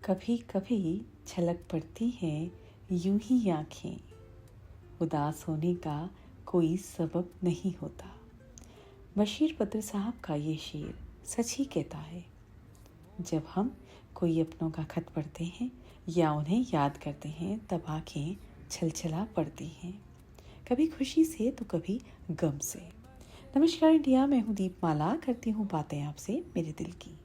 कभी कभी छलक पड़ती हैं यूं ही आंखें। उदास होने का कोई सबब नहीं होता। बशीर बद्र साहब का ये शेर सच ही कहता है। जब हम कोई अपनों का खत पढ़ते हैं या उन्हें याद करते हैं तब आंखें छलछला पड़ती हैं, कभी खुशी से तो कभी गम से। नमस्कार इंडिया, मैं हूँ दीपमाला, करती हूँ बातें आपसे मेरे दिल की।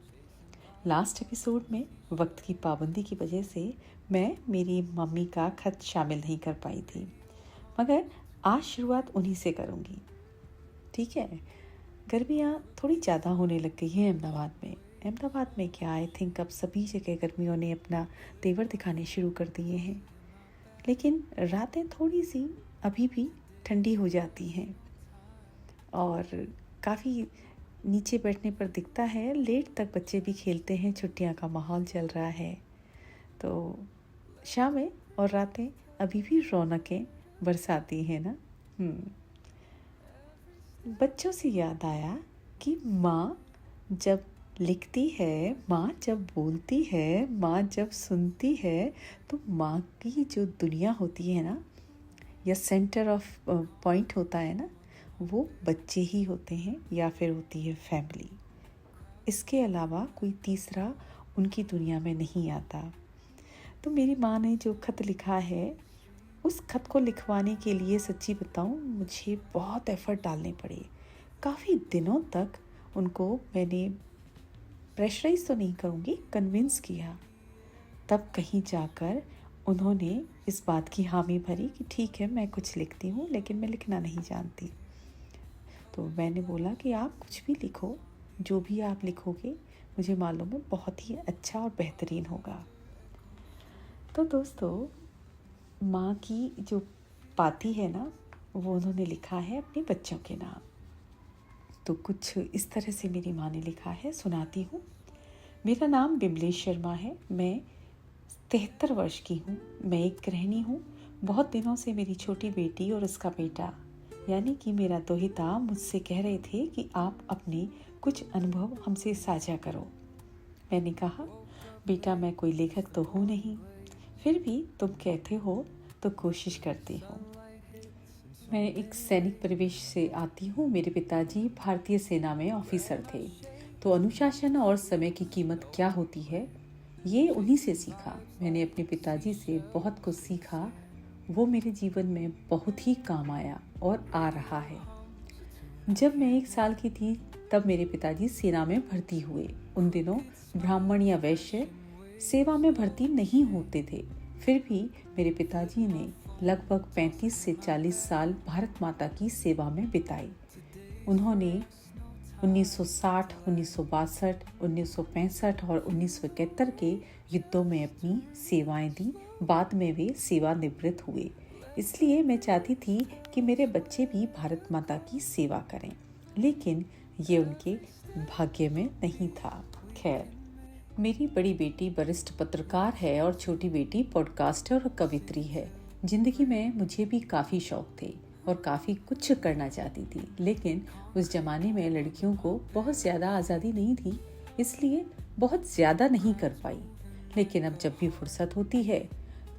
लास्ट एपिसोड में वक्त की पाबंदी की वजह से मैं मेरी मम्मी का खत शामिल नहीं कर पाई थी, मगर आज शुरुआत उन्हीं से करूँगी। ठीक है। गर्मियाँ थोड़ी ज़्यादा होने लग गई हैं अहमदाबाद में क्या, आई थिंक अब सभी जगह गर्मियों ने अपना तेवर दिखाने शुरू कर दिए हैं। लेकिन रातें थोड़ी सी अभी भी ठंडी हो जाती हैं और काफ़ी नीचे बैठने पर दिखता है लेट तक बच्चे भी खेलते हैं, छुट्टियां का माहौल चल रहा है। तो शामें और रातें अभी भी रौनकें बरसाती हैं ना। बच्चों से याद आया कि माँ जब लिखती है, माँ जब बोलती है, माँ जब सुनती है, तो माँ की जो दुनिया होती है ना, या सेंटर ऑफ पॉइंट होता है ना, वो बच्चे ही होते हैं या फिर होती है फैमिली। इसके अलावा कोई तीसरा उनकी दुनिया में नहीं आता। तो मेरी माँ ने जो खत लिखा है, उस खत को लिखवाने के लिए सच्ची बताऊँ मुझे बहुत एफ़र्ट डालने पड़े। काफ़ी दिनों तक उनको मैंने प्रेशराइज़ तो नहीं करूँगी, कन्विंस किया। तब कहीं जाकर उन्होंने इस बात की हामी भरी कि ठीक है, मैं कुछ लिखती हूँ लेकिन मैं लिखना नहीं जानती। तो मैंने बोला कि आप कुछ भी लिखो, जो भी आप लिखोगे मुझे मालूम है बहुत ही अच्छा और बेहतरीन होगा। तो दोस्तों, माँ की जो पाती है ना, वो उन्होंने लिखा है अपने बच्चों के नाम। तो कुछ इस तरह से मेरी माँ ने लिखा है, सुनाती हूँ। मेरा नाम बिमलेश शर्मा है। मैं 73 वर्ष की हूँ। मैं एक गृहिणी हूँ। बहुत दिनों से मेरी छोटी बेटी और उसका बेटा यानी कि मेरा दोहिता मुझसे कह रहे थे कि आप अपने कुछ अनुभव हमसे साझा करो। मैंने कहा, बेटा मैं कोई लेखक तो हूँ नहीं, फिर भी तुम कहते हो तो कोशिश करती हूँ। मैं एक सैनिक परिवेश से आती हूँ। मेरे पिताजी भारतीय सेना में ऑफिसर थे, तो अनुशासन और समय की कीमत क्या होती है ये उन्हीं से सीखा। मैंने अपने पिताजी से बहुत कुछ सीखा। वो मेरे जीवन में बहुत ही काम आया और आ रहा है। जब मैं 1 साल की थी तब मेरे पिताजी सेना में भर्ती हुए। उन दिनों ब्राह्मण या वैश्य सेवा में भर्ती नहीं होते थे। फिर भी मेरे पिताजी ने लगभग 35 से 40 साल भारत माता की सेवा में बिताई। उन्होंने 1960, 1962, 1965 और 1971 के युद्धों में अपनी सेवाएं दी। बाद में वे सेवानिवृत्त हुए। इसलिए मैं चाहती थी कि मेरे बच्चे भी भारत माता की सेवा करें, लेकिन ये उनके भाग्य में नहीं था। खैर, मेरी बड़ी बेटी वरिष्ठ पत्रकार है और छोटी बेटी पॉडकास्टर और कवित्री है। जिंदगी में मुझे भी काफ़ी शौक थे और काफ़ी कुछ करना चाहती थी, लेकिन उस जमाने में लड़कियों को बहुत ज़्यादा आज़ादी नहीं थी, इसलिए बहुत ज़्यादा नहीं कर पाई। लेकिन अब जब भी फुर्सत होती है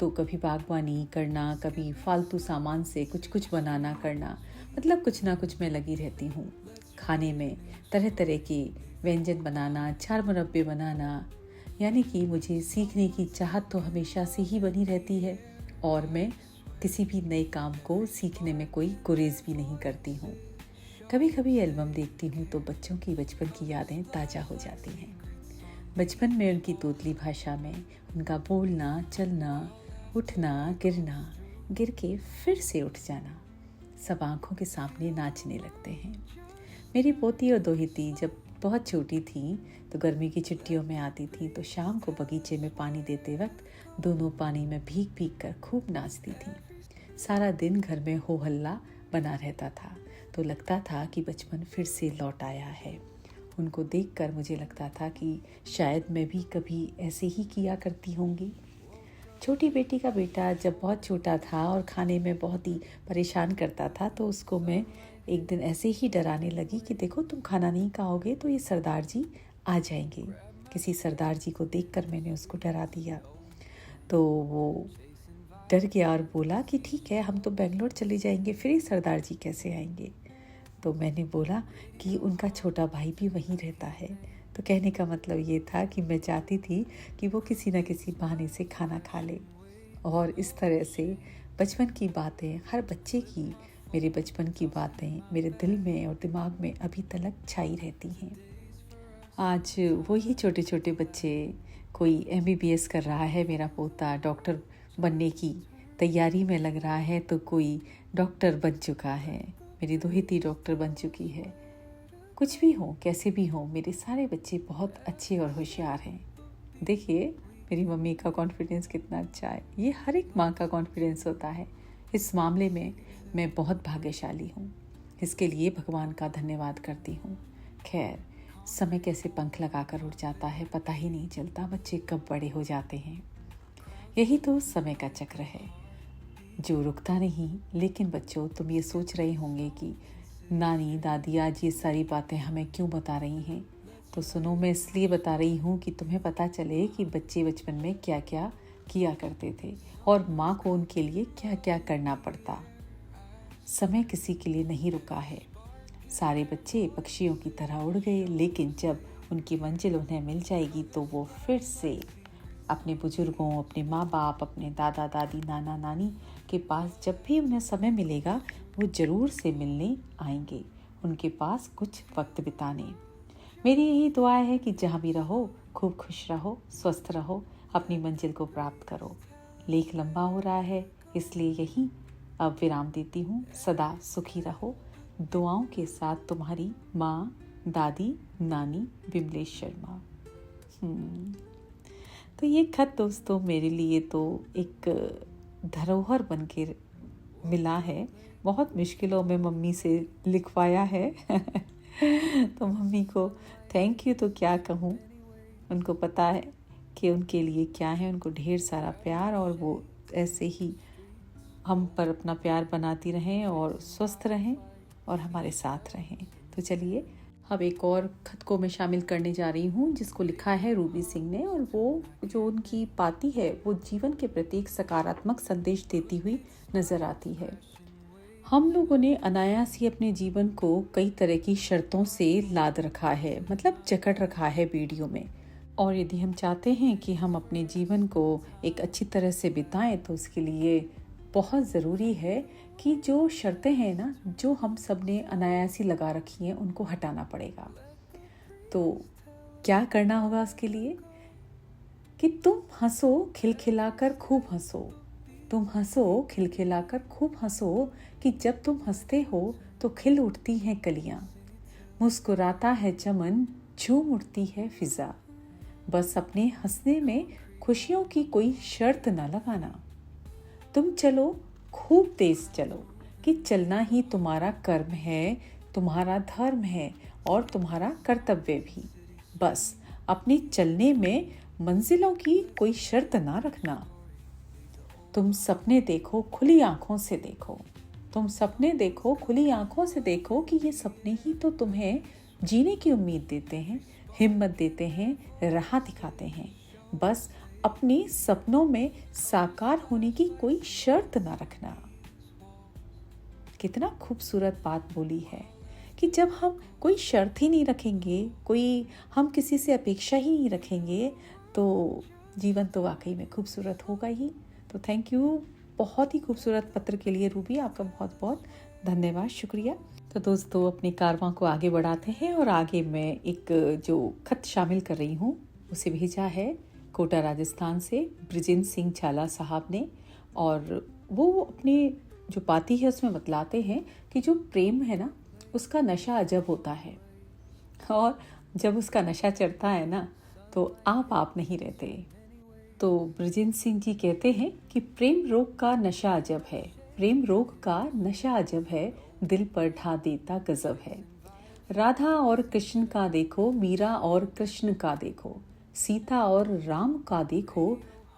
तो कभी बागवानी करना, कभी फालतू सामान से कुछ बनाना करना, मतलब कुछ ना कुछ मैं लगी रहती हूँ। खाने में तरह तरह के व्यंजन बनाना, अचार मुरब्बे बनाना, यानी कि मुझे सीखने की चाहत तो हमेशा से ही बनी रहती है और मैं किसी भी नए काम को सीखने में कोई गुरेज भी नहीं करती हूँ। कभी कभी एल्बम देखती हूँ तो बच्चों की बचपन की यादें ताज़ा हो जाती हैं। बचपन में उनकी तोतली भाषा में उनका बोलना, चलना, उठना, गिरना, गिर के फिर से उठ जाना, सब आंखों के सामने नाचने लगते हैं। मेरी पोती और दोहिती जब बहुत छोटी थी तो गर्मी की छुट्टियों में आती थी, तो शाम को बगीचे में पानी देते वक्त दोनों पानी में भीग भीग कर खूब नाचती थी। सारा दिन घर में हो हल्ला बना रहता था, तो लगता था कि बचपन फिर से लौट आया है। उनको देखकर मुझे लगता था कि शायद मैं भी कभी ऐसे ही किया करती होंगी। छोटी बेटी का बेटा जब बहुत छोटा था और खाने में बहुत ही परेशान करता था, तो उसको मैं एक दिन ऐसे ही डराने लगी कि देखो तुम खाना नहीं खाओगे तो ये सरदार जी आ जाएंगे। किसी सरदार जी को देखकर मैंने उसको डरा दिया। तो वो डर गया और बोला कि ठीक है, हम तो बेंगलोर चले जाएंगे, फिर ये सरदार जी कैसे आएंगे। तो मैंने बोला कि उनका छोटा भाई भी वहीं रहता है। तो कहने का मतलब ये था कि मैं चाहती थी कि वो किसी न किसी बहाने से खाना खा ले। और इस तरह से बचपन की बातें, हर बच्चे की मेरे बचपन की बातें मेरे दिल में और दिमाग में अभी तक छाई रहती हैं। आज वही छोटे छोटे बच्चे, कोई MBBS कर रहा है, मेरा पोता डॉक्टर बनने की तैयारी में लग रहा है, तो कोई डॉक्टर बन चुका है, मेरी दोहिती डॉक्टर बन चुकी है। कुछ भी हो, कैसे भी हो, मेरे सारे बच्चे बहुत अच्छे और होशियार हैं। देखिए मेरी मम्मी का कॉन्फिडेंस कितना अच्छा है। ये हर एक माँ का कॉन्फिडेंस होता है। इस मामले में मैं बहुत भाग्यशाली हूँ, इसके लिए भगवान का धन्यवाद करती हूँ। खैर, समय कैसे पंख लगाकर उड़ जाता है पता ही नहीं चलता, बच्चे कब बड़े हो जाते हैं। यही तो समय का चक्र है जो रुकता नहीं। लेकिन बच्चों, तुम ये सोच रहे होंगे कि नानी दादी आज ये सारी बातें हमें क्यों बता रही हैं। तो सुनो, मैं इसलिए बता रही हूँ कि तुम्हें पता चले कि बच्चे बचपन में क्या क्या किया करते थे और माँ को उनके लिए क्या क्या करना पड़ता। समय किसी के लिए नहीं रुका है। सारे बच्चे पक्षियों की तरह उड़ गए, लेकिन जब उनकी मंजिल उन्हें मिल जाएगी तो वो फिर से अपने बुजुर्गों, अपने माँ बाप, अपने दादा दादी, नाना नानी के पास जब भी उन्हें समय मिलेगा वो ज़रूर से मिलने आएंगे, उनके पास कुछ वक्त बिताने। मेरी यही दुआ है कि जहाँ भी रहो खूब खुश रहो, स्वस्थ रहो, अपनी मंजिल को प्राप्त करो। लेख लंबा हो रहा है, इसलिए यही अब विराम देती हूँ। सदा सुखी रहो। दुआओं के साथ तुम्हारी माँ, दादी, नानी बिमलेश शर्मा। तो ये खत दोस्तों मेरे लिए तो एक धरोहर बन के मिला है। बहुत मुश्किलों में मम्मी से लिखवाया है तो मम्मी को थैंक यू तो क्या कहूँ। उनको पता है कि उनके लिए क्या है, उनको ढेर सारा प्यार, और वो ऐसे ही हम पर अपना प्यार बनाती रहें और स्वस्थ रहें और हमारे साथ रहें। तो चलिए अब एक और खत को मैं शामिल करने जा रही हूँ, जिसको लिखा है रूबी सिंह ने, और वो जो उनकी पाती है वो जीवन के प्रति एक सकारात्मक संदेश देती हुई नजर आती है। हम लोगों ने अनायास ही अपने जीवन को कई तरह की शर्तों से लाद रखा है, मतलब जकड़ रखा है बीड़ियों में। और यदि हम चाहते हैं कि हम अपने जीवन को एक अच्छी तरह से बिताएं, तो उसके लिए बहुत ज़रूरी है कि जो शर्तें हैं ना, जो हम सब ने अनायासी लगा रखी हैं, उनको हटाना पड़ेगा। तो क्या करना होगा उसके लिए कि तुम हंसो खिलखिलाकर खूब हंसो। तुम हंसो खिलखिलाकर खूब हंसो कि जब तुम हंसते हो तो खिल उठती हैं कलियां, मुस्कुराता है चमन, झूम उठती है फिजा। बस अपने हंसने में खुशियों की कोई शर्त ना लगाना। तुम चलो खूब तेज चलो कि चलना ही तुम्हारा कर्म है, तुम्हारा धर्म है और तुम्हारा कर्तव्य भी। बस अपने चलने में मंजिलों की कोई शर्त ना रखना। तुम सपने देखो खुली आंखों से देखो। तुम सपने देखो खुली आंखों से देखो कि ये सपने ही तो तुम्हें जीने की उम्मीद देते हैं, हिम्मत देते हैं, राह दिखाते हैं। बस अपने सपनों में साकार होने की कोई शर्त ना रखना। कितना खूबसूरत बात बोली है कि जब हम कोई शर्त ही नहीं रखेंगे, कोई हम किसी से अपेक्षा ही नहीं रखेंगे, तो जीवन तो वाकई में खूबसूरत होगा ही। तो थैंक यू बहुत ही खूबसूरत पत्र के लिए रूबी, आपका बहुत बहुत धन्यवाद, शुक्रिया। तो दोस्तों अपने कारवां को आगे बढ़ाते हैं, और आगे मैं एक जो खत शामिल कर रही हूँ उसे भेजा है कोटा राजस्थान से ब्रिजेंद्र सिंह झाला साहब ने। और वो अपने जो पाती है उसमें बतलाते हैं कि जो प्रेम है ना, उसका नशा अजब होता है, और जब उसका नशा चढ़ता है ना तो आप नहीं रहते। तो ब्रिजेंद्र सिंह जी कहते हैं कि प्रेम रोग का नशा अजब है, प्रेम रोग का नशा अजब है, दिल पर ढा देता गजब है। राधा और कृष्ण का देखो, मीरा और कृष्ण का देखो, सीता और राम का देखो,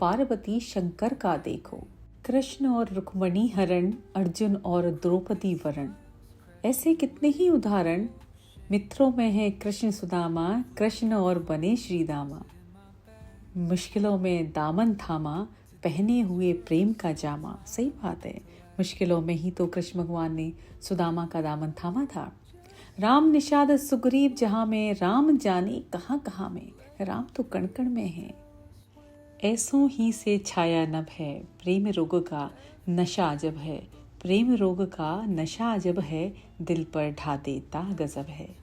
पार्वती शंकर का देखो, कृष्ण और रुक्मणी हरण, अर्जुन और द्रौपदी वरण। ऐसे कितने ही उदाहरण मित्रों में है कृष्ण सुदामा, कृष्ण और बने श्री दामा। मुश्किलों में दामन थामा, पहने हुए प्रेम का जामा। सही बात है, मुश्किलों में ही तो कृष्ण भगवान ने सुदामा का दामन थामा था। राम निषाद सुग्रीव जहाँ में, राम जाने कहाँ कहाँ में। राम तो कण कण में है। ऐसों ही से छाया नभ है, प्रेम रोग का नशा अजब है। प्रेम रोग का नशा अजब है, दिल पर ढा देता गजब है।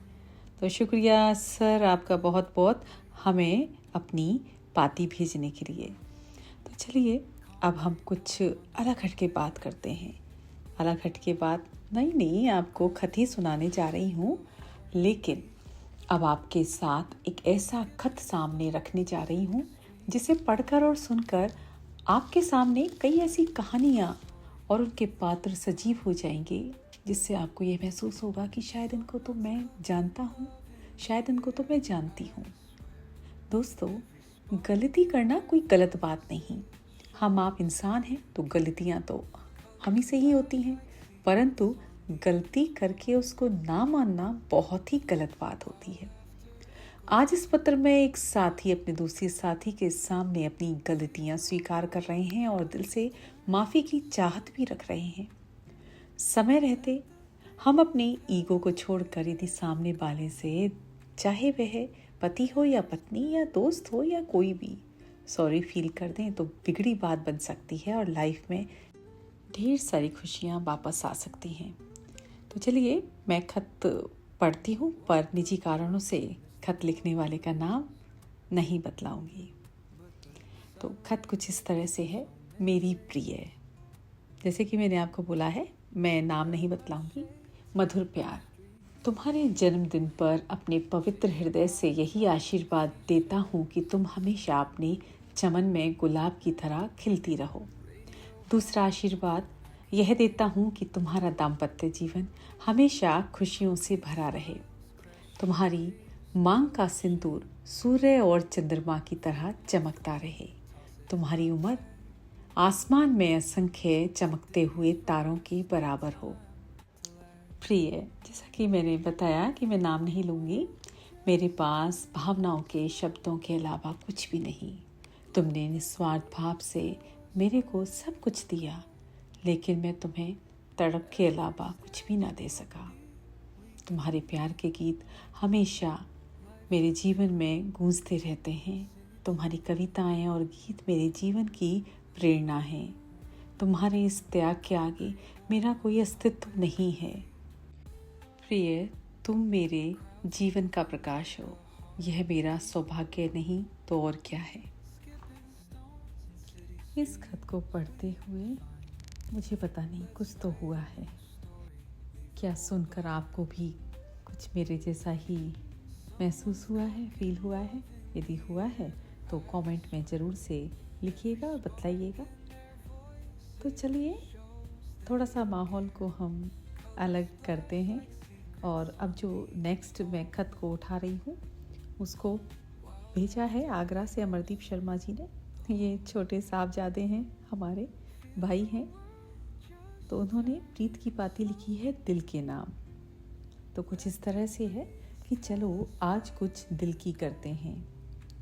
तो शुक्रिया सर आपका बहुत बहुत, हमें अपनी पाती भेजने के लिए। तो चलिए अब हम कुछ अलग हट के बात करते हैं। अलग हट के बात नहीं, आपको खत ही सुनाने जा रही हूँ, लेकिन अब आपके साथ एक ऐसा खत सामने रखने जा रही हूँ जिसे पढ़कर और सुनकर आपके सामने कई ऐसी कहानियाँ और उनके पात्र सजीव हो जाएंगे, जिससे आपको ये महसूस होगा कि शायद इनको तो मैं जानता हूँ, शायद इनको तो मैं जानती हूँ। दोस्तों, गलती करना कोई गलत बात नहीं। हम आप इंसान हैं तो गलतियाँ तो हम ही से ही होती हैं, परंतु गलती करके उसको ना मानना बहुत ही गलत बात होती है। आज इस पत्र में एक साथी अपने दूसरे साथी के सामने अपनी गलतियां स्वीकार कर रहे हैं और दिल से माफ़ी की चाहत भी रख रहे हैं। समय रहते हम अपने ईगो को छोड़कर यदि सामने वाले से, चाहे वह पति हो या पत्नी या दोस्त हो या कोई भी, सॉरी फील कर दें तो बिगड़ी बात बन सकती है और लाइफ में ढेर सारी खुशियाँ वापस आ सकती हैं। तो चलिए मैं खत पढ़ती हूँ, पर निजी कारणों से खत लिखने वाले का नाम नहीं बतलाऊंगी। तो खत कुछ इस तरह से है। मेरी प्रिय, जैसे कि मैंने आपको बोला है, मैं नाम नहीं बतलाऊंगी। मधुर प्यार, तुम्हारे जन्मदिन पर अपने पवित्र हृदय से यही आशीर्वाद देता हूँ कि तुम हमेशा अपने चमन में गुलाब की तरह खिलती रहो। दूसरा आशीर्वाद यह देता हूँ कि तुम्हारा दाम्पत्य जीवन हमेशा खुशियों से भरा रहे। तुम्हारी मांग का सिंदूर सूर्य और चंद्रमा की तरह चमकता रहे। तुम्हारी उम्र आसमान में असंख्य चमकते हुए तारों के बराबर हो। प्रिय, जैसा कि मैंने बताया कि मैं नाम नहीं लूँगी, मेरे पास भावनाओं के शब्दों के अलावा कुछ भी नहीं। तुमने निस्वार्थ भाव से मेरे को सब कुछ दिया, लेकिन मैं तुम्हें तड़प के अलावा कुछ भी ना दे सका। तुम्हारे प्यार के गीत हमेशा मेरे जीवन में गूंजते रहते हैं। तुम्हारी कविताएं और गीत मेरे जीवन की प्रेरणा हैं। तुम्हारे इस त्याग के आगे मेरा कोई अस्तित्व नहीं है। प्रिय, तुम मेरे जीवन का प्रकाश हो। यह मेरा सौभाग्य नहीं तो और क्या है। इस खत को पढ़ते हुए मुझे पता नहीं, कुछ तो हुआ है। क्या सुनकर आपको भी कुछ मेरे जैसा ही महसूस हुआ है, फील हुआ है? यदि हुआ है तो कमेंट में ज़रूर से लिखिएगा और बतलाइएगा। तो चलिए थोड़ा सा माहौल को हम अलग करते हैं, और अब जो नेक्स्ट मैं खत को उठा रही हूँ उसको भेजा है आगरा से अमरदीप शर्मा जी ने। ये छोटे साहबजादे हैं, हमारे भाई हैं। तो उन्होंने प्रीत की पाती लिखी है दिल के नाम। तो कुछ इस तरह से है कि चलो आज कुछ दिल की करते हैं,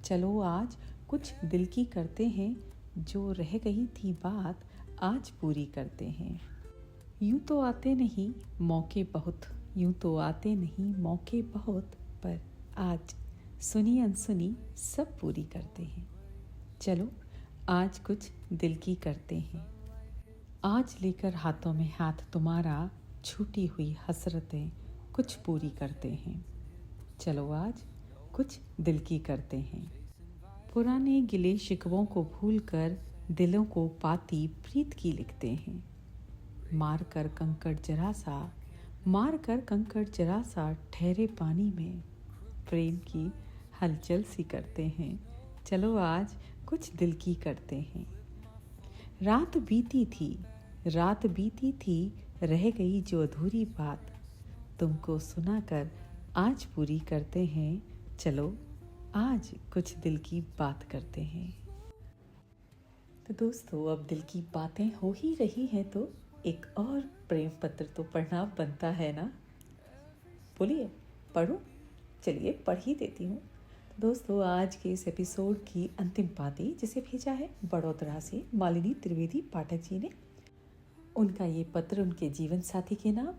चलो आज कुछ दिल की करते हैं, जो रह गई थी बात आज पूरी करते हैं। यूं तो आते नहीं मौके बहुत, यूं तो आते नहीं मौके बहुत, पर आज सुनी अनसुनी सब पूरी करते हैं। चलो आज कुछ दिल की करते हैं। आज लेकर हाथों में हाथ तुम्हारा, छूटी हुई हसरतें कुछ पूरी करते हैं। चलो आज कुछ दिल की करते हैं। पुराने गिले शिकवों को भूलकर दिलों को पाती प्रीत की लिखते हैं। मार कर कंकड़ जरा सा ठहरे पानी में, प्रेम की हलचल सी करते हैं। चलो आज कुछ दिल की करते हैं। रात बीती थी रह गई जो अधूरी बात, तुमको सुनाकर आज पूरी करते हैं। चलो आज कुछ दिल की बात करते हैं। तो दोस्तों, अब दिल की बातें हो ही रही हैं तो एक और प्रेम पत्र तो पढ़ना बनता है ना। बोलिए, पढ़ूं? चलिए पढ़ ही देती हूँ। दोस्तों, आज के इस एपिसोड की अंतिम पाती जिसे भेजा है बड़ौदरा से मालिनी त्रिवेदी पाठक जी ने। उनका ये पत्र उनके जीवन साथी के नाम,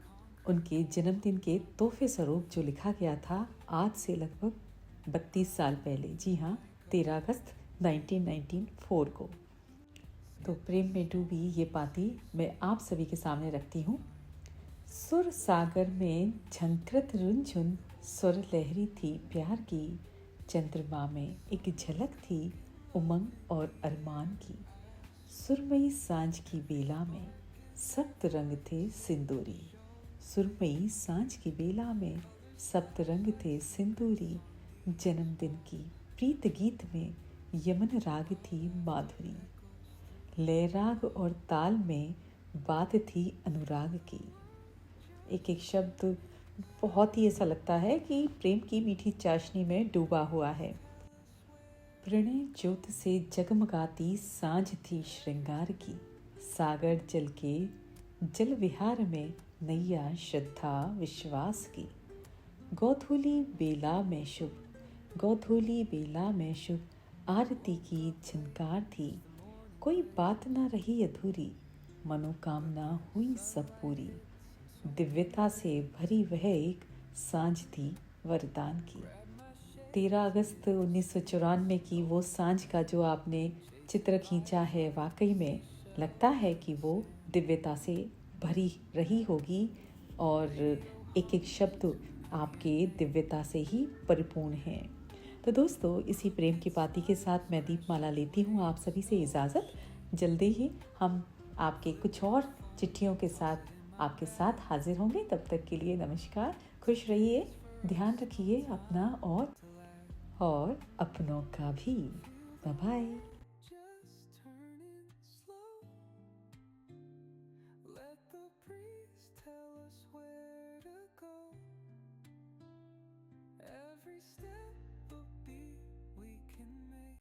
उनके जन्मदिन के तोहफे स्वरूप जो लिखा गया था आज से लगभग 32 साल पहले। जी हाँ, 13 अगस्त 1994 को। तो प्रेम में डूबी ये पाती मैं आप सभी के सामने रखती हूँ। सुर सागर में झंकृत रुनझुन सुर लहरी थी प्यार की, चंद्रमा में एक झलक थी उमंग और अरमान की। सुरमई सांझ की बेला में सप्त रंग थे सिंदूरी, सुरमई सांझ की बेला में सप्त रंग थे सिंदूरी। जन्मदिन की प्रीत गीत में यमन राग थी माधुरी, लय राग और ताल में बात थी अनुराग की। एक एक शब्द बहुत ही ऐसा लगता है कि प्रेम की मीठी चाशनी में डूबा हुआ है। प्रणय ज्योत से जगमगाती सांझ थी श्रृंगार की, सागर जल के जल विहार में नैया श्रद्धा विश्वास की। गोधूली बेला में शुभ, गोधूली बेला में शुभ आरती की झनकार थी। कोई बात ना रही अधूरी, मनोकामना हुई सब पूरी। दिव्यता से भरी वह एक सांझ थी वरदान की। 13 अगस्त 1994 की वो सांझ का जो आपने चित्र खींचा है, वाकई में लगता है कि वो दिव्यता से भरी रही होगी और एक एक शब्द आपके दिव्यता से ही परिपूर्ण हैं। तो दोस्तों, इसी प्रेम की पाती के साथ मैं दीपमाला लेती हूँ आप सभी से इजाज़त। जल्दी ही हम आपके कुछ और चिट्ठियों के साथ आपके साथ हाजिर होंगे। तब तक के लिए नमस्कार, खुश रहिए, ध्यान रखिए अपना और अपनों का भी। Bye bye. Just turn it slow. Let the breeze tell us where to go. Every step